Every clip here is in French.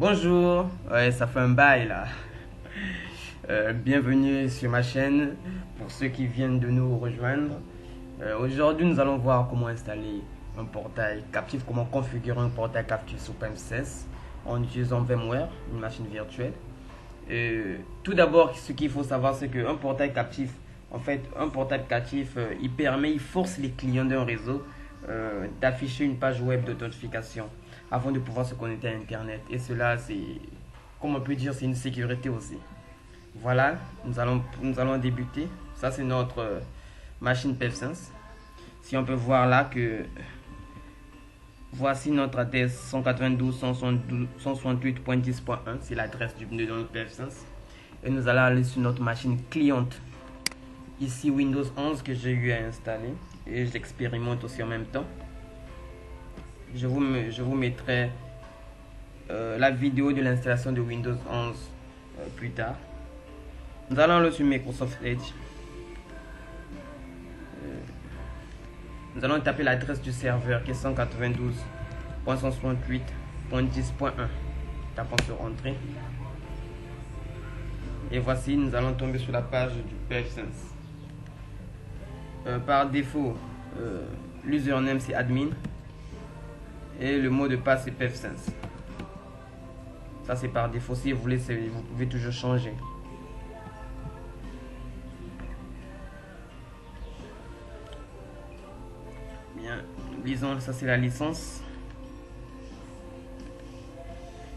Bonjour, ouais, ça fait un bail là. Bienvenue sur ma chaîne pour ceux qui viennent de nous rejoindre. Aujourd'hui, nous allons voir comment installer un portail captif, comment configurer un portail captif sous PEM16 en utilisant VMware, une machine virtuelle. Tout d'abord, ce qu'il faut savoir, c'est qu'un portail captif, il force les clients d'un réseau d'afficher une page web d'authentification avant de pouvoir se connecter à Internet. Et cela, c'est, comme on peut dire, c'est une sécurité aussi. Voilà, nous allons débuter. Ça, c'est notre machine PEM16. Si on peut voir là que voici notre adresse 192.168.10.1, c'est l'adresse de notre PEM16. Et nous allons aller sur notre machine cliente. Ici Windows 11 que j'ai eu à installer et je l'expérimente aussi en même temps. Je vous mettrai la vidéo de l'installation de Windows 11 plus tard. Nous allons aller sur Microsoft Edge. Nous allons taper l'adresse du serveur qui est 192.168.10.1. Tapons sur Entrée. Et voici, nous allons tomber sur la page du PEM16. Par défaut, l'username c'est admin et le mot de passe c'est PEM16. Ça c'est par défaut. Si vous voulez, vous pouvez toujours changer. Bien, lisons, ça c'est la licence.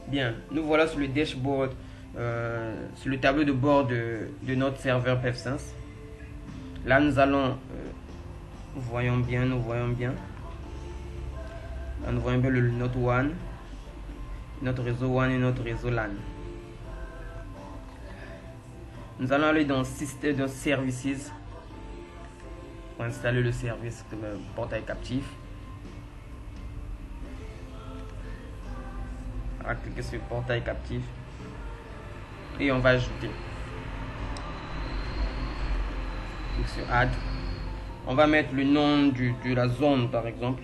Bien, nous voilà sur le dashboard, sur le tableau de bord de notre serveur PEM16. Là nous allons, nous voyons bien. Là, nous voyons bien notre WAN, notre réseau WAN et notre réseau LAN. Nous allons aller dans Système de Services pour installer le service comme portail captif. On va cliquer sur portail captif et on va ajouter. Clique sur Add. On va mettre le nom de la zone par exemple.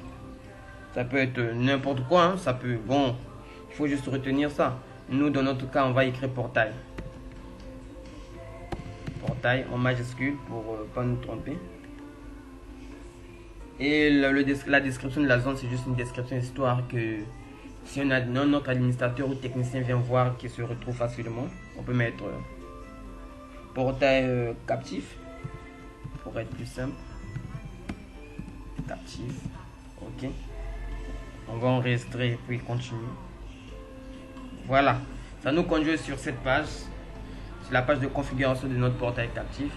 Ça peut être n'importe quoi, hein. Ça peut, bon, il faut juste retenir ça. Nous dans notre cas on va écrire portail. Portail en majuscule pour pas nous tromper. Et la description de la zone, c'est juste une description histoire que si on a notre administrateur ou technicien vient voir qui se retrouve facilement, on peut mettre portail captif pour être plus simple. Captif, ok. On va enregistrer puis continuer. Voilà, ça nous conduit sur cette page. C'est la page de configuration de notre portail captif.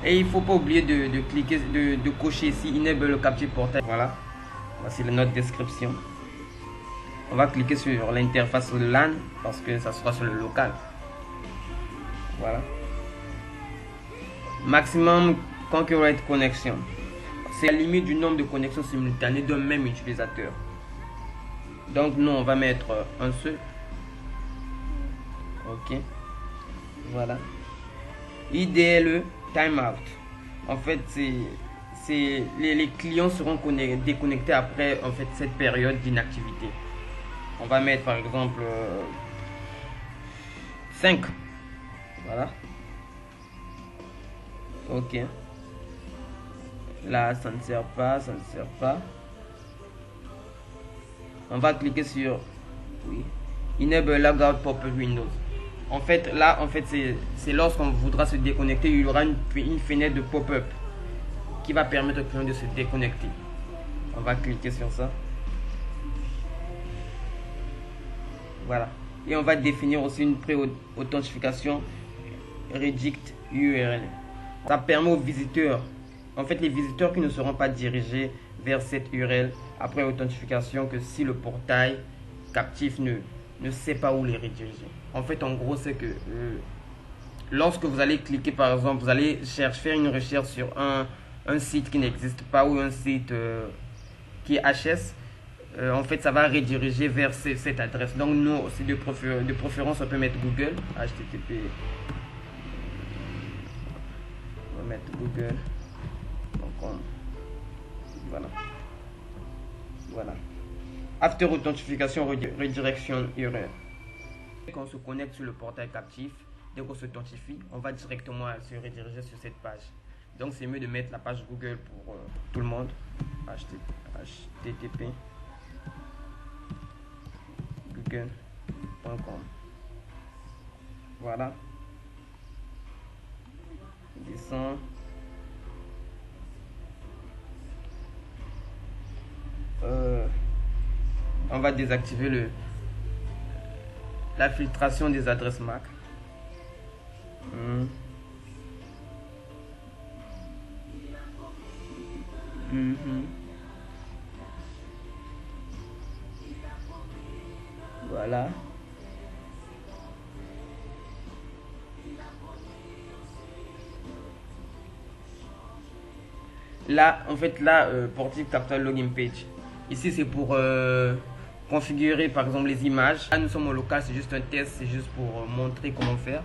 Et il ne faut pas oublier de cliquer, de cocher ici Enable Captive Portail. Voilà, voici notre description. On va cliquer sur l'interface LAN parce que ça sera sur le local. Voilà. Maximum concurrent connection. C'est la limite du nombre de connexions simultanées d'un même utilisateur. Donc nous on va mettre un seul. Ok. Voilà. IDLE timeout. En fait, c'est les clients seront déconnectés après en fait cette période d'inactivité. On va mettre par exemple 5. Voilà. Ok. Là, ça ne sert pas. On va cliquer sur oui. Enable Logout Pop-up Windows. En fait, là, c'est lorsqu'on voudra se déconnecter, il y aura une fenêtre de pop-up qui va permettre au client de se déconnecter. On va cliquer sur ça. Voilà. Et on va définir aussi une pré-authentification Redict URL. Ça permet aux visiteurs, en fait les visiteurs qui ne seront pas dirigés vers cette URL après authentification, que si le portail captif ne sait pas où les rediriger. En fait, en gros, c'est que lorsque vous allez cliquer, par exemple, vous allez faire une recherche sur un site qui n'existe pas ou un site qui est HS, en fait, ça va rediriger vers cette adresse. Donc, nous, c'est de préférence, on peut mettre Google, HTTP. On va mettre Google. Donc, voilà. After authentification, redirection URL. Quand on se connecte sur le portail captif, dès qu'on s'authentifie, on va directement se rediriger sur cette page. Donc c'est mieux de mettre la page Google pour tout le monde. http google.com. Voilà. Descend. On va désactiver la filtration des adresses MAC. Voilà. Là, en fait, là, Portive Capital Login Page. Ici, c'est pour configurer, par exemple, les images. Là, nous sommes au local, c'est juste un test, c'est juste pour montrer comment faire.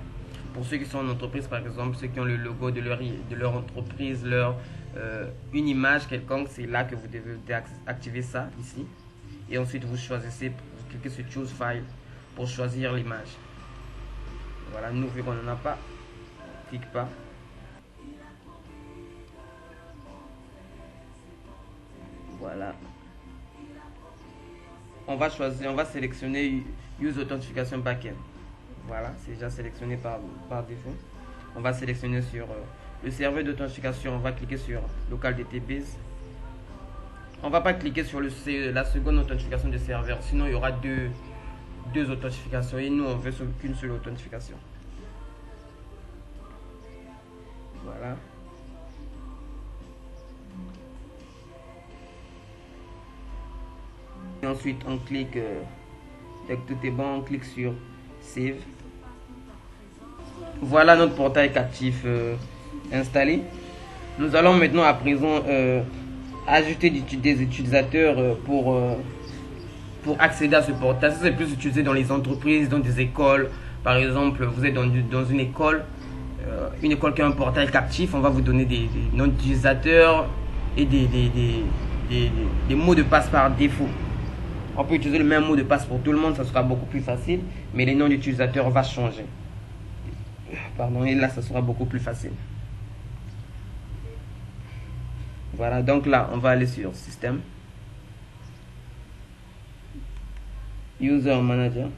Pour ceux qui sont en entreprise, par exemple, ceux qui ont le logo de leur entreprise, une image quelconque, c'est là que vous devez activer ça, ici. Et ensuite, vous choisissez, vous cliquez sur Choose File pour choisir l'image. Voilà, nous, vu qu'on n'en a pas, on clique pas. Voilà. On va sélectionner Use Authentification Backend. Voilà, c'est déjà sélectionné par défaut. On va sélectionner sur le serveur d'authentification. On va cliquer sur Local DTBs. On va pas cliquer sur la seconde authentification de serveur, sinon il y aura deux authentifications et nous on veut qu'une seule authentification. Voilà. Et ensuite on clique, dès que tout est bon, on clique sur Save. Voilà notre portail captif installé. Nous allons maintenant à présent ajouter des utilisateurs pour accéder à ce portail. Ça c'est plus utilisé dans les entreprises, dans des écoles. Par exemple, vous êtes dans une école qui a un portail captif. On va vous donner des noms d'utilisateurs et des mots de passe par défaut. On peut utiliser le même mot de passe pour tout le monde, ça sera beaucoup plus facile, mais les noms d'utilisateurs vont changer. Pardon, et là ça sera beaucoup plus facile. Voilà, donc là on va aller sur Système, User Manager.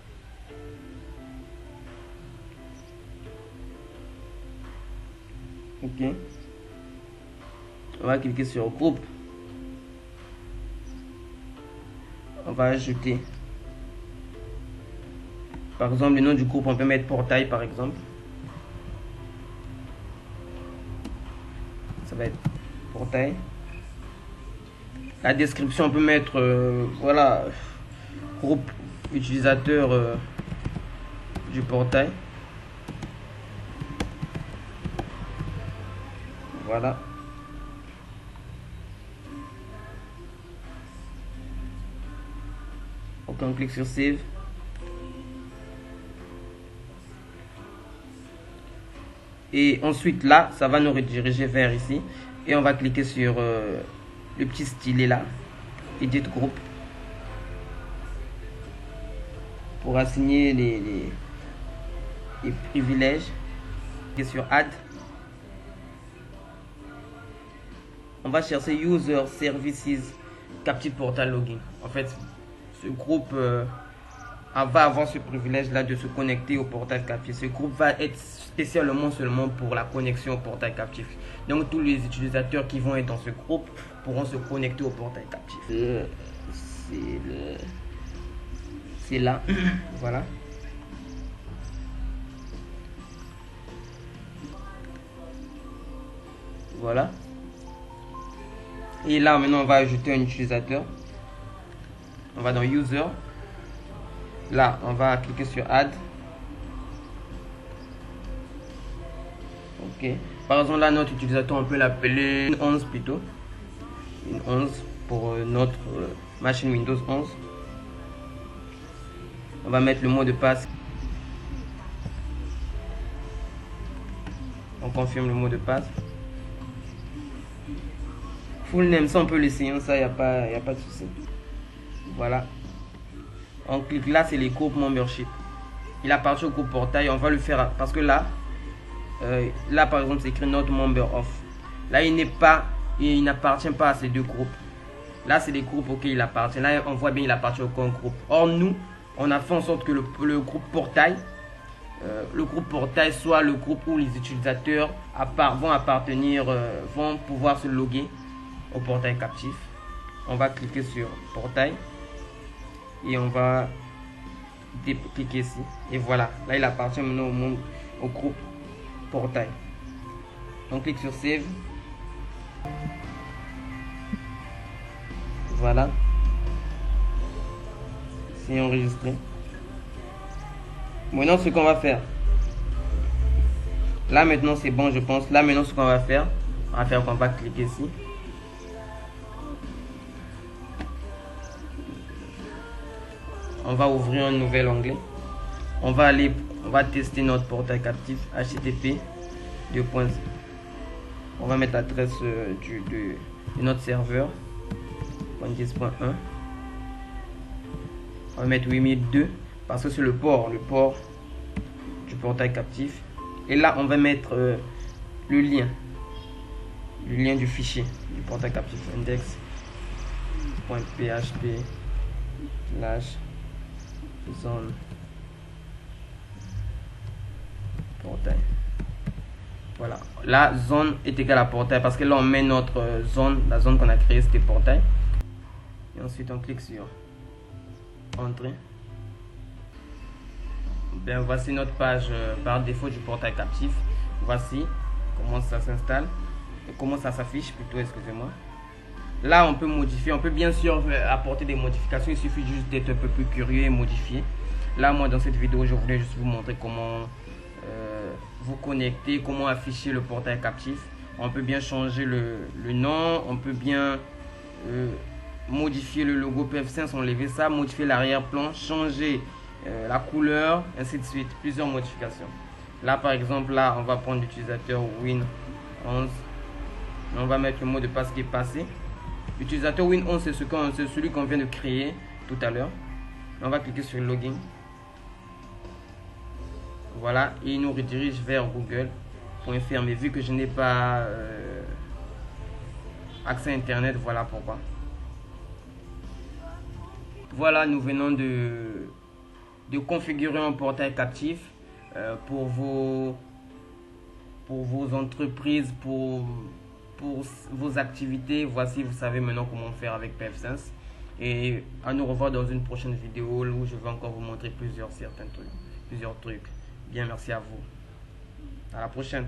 Ok. On va cliquer sur Groupe. On va ajouter, par exemple, le nom du groupe. On peut mettre portail, par exemple. Ça va être portail. La description, on peut mettre voilà, groupe utilisateur du portail. Voilà. On clique sur Save. Et ensuite là, ça va nous rediriger vers ici. Et on va cliquer sur le petit stylet là. Edit Group. Pour assigner les privilèges. Cliquer sur Add. On va chercher User Services Captive Portal Login. En fait, ce groupe va avoir ce privilège là de se connecter au portail captif. Ce groupe va être spécialement seulement pour la connexion au portail captif. Donc tous les utilisateurs qui vont être dans ce groupe pourront se connecter au portail captif. C'est là. Voilà. Voilà. Et là maintenant on va ajouter un utilisateur. On va dans User. Là, on va cliquer sur Add. Ok. Par exemple, là, notre utilisateur, on peut l'appeler une 11 plutôt. Une 11 pour notre machine Windows 11. On va mettre le mot de passe. On confirme le mot de passe. Full name, ça on peut l'essayer, ça, il n'y a pas de souci. Voilà. On clique là, c'est les groupes membership. Il appartient au groupe portail. On va le faire parce que là, par exemple, c'est écrit not member of. Là, il n'appartient pas à ces deux groupes. Là, c'est les groupes auxquels il appartient. Là, on voit bien il appartient au groupe. Or, nous, on a fait en sorte que le groupe portail, soit le groupe où les utilisateurs vont pouvoir se loguer au portail captif. On va cliquer sur portail et on va cliquer ici. Et voilà, là, il appartient maintenant au groupe portail. On clique sur save. Voilà, c'est enregistré. Maintenant, ce qu'on va faire, là maintenant c'est bon, je pense. Là maintenant, ce qu'on va faire, qu'on va cliquer ici. On va ouvrir un nouvel onglet. On va tester notre portail captif HTTP. On va mettre l'adresse de notre serveur. 10.1. On va mettre 8002 parce que c'est le port du portail captif. Et là, on va mettre le lien du fichier du portail captif index.php /zone portail. Voilà, la zone est égale à portail parce que là on met notre zone, la zone qu'on a créée c'était portail. Et ensuite on clique sur entrée. Bien, voici notre page par défaut du portail captif. Voici comment ça s'installe et comment ça s'affiche plutôt, excusez-moi. Là on peut modifier, on peut bien sûr apporter des modifications, il suffit juste d'être un peu plus curieux et modifier. Là moi dans cette vidéo je voulais juste vous montrer comment vous connecter, comment afficher le portail captif. On peut bien changer le nom, on peut bien modifier le logo PF5, enlever ça, modifier l'arrière-plan, changer la couleur, ainsi de suite, plusieurs modifications. Là par exemple, là on va prendre l'utilisateur Win11, on va mettre le mot de passe qui est passé. L'utilisateur Win11 c'est celui qu'on vient de créer tout à l'heure. On va cliquer sur login. Voilà, et il nous redirige vers google.fr, mais vu que je n'ai pas accès à internet, voilà pourquoi. Voilà, nous venons de configurer un portail captif pour vos entreprises, pour vos activités. Voici, vous savez maintenant comment faire avec PFSense. Et à nous revoir dans une prochaine vidéo où je vais encore vous montrer plusieurs trucs. Bien, merci à vous. À la prochaine.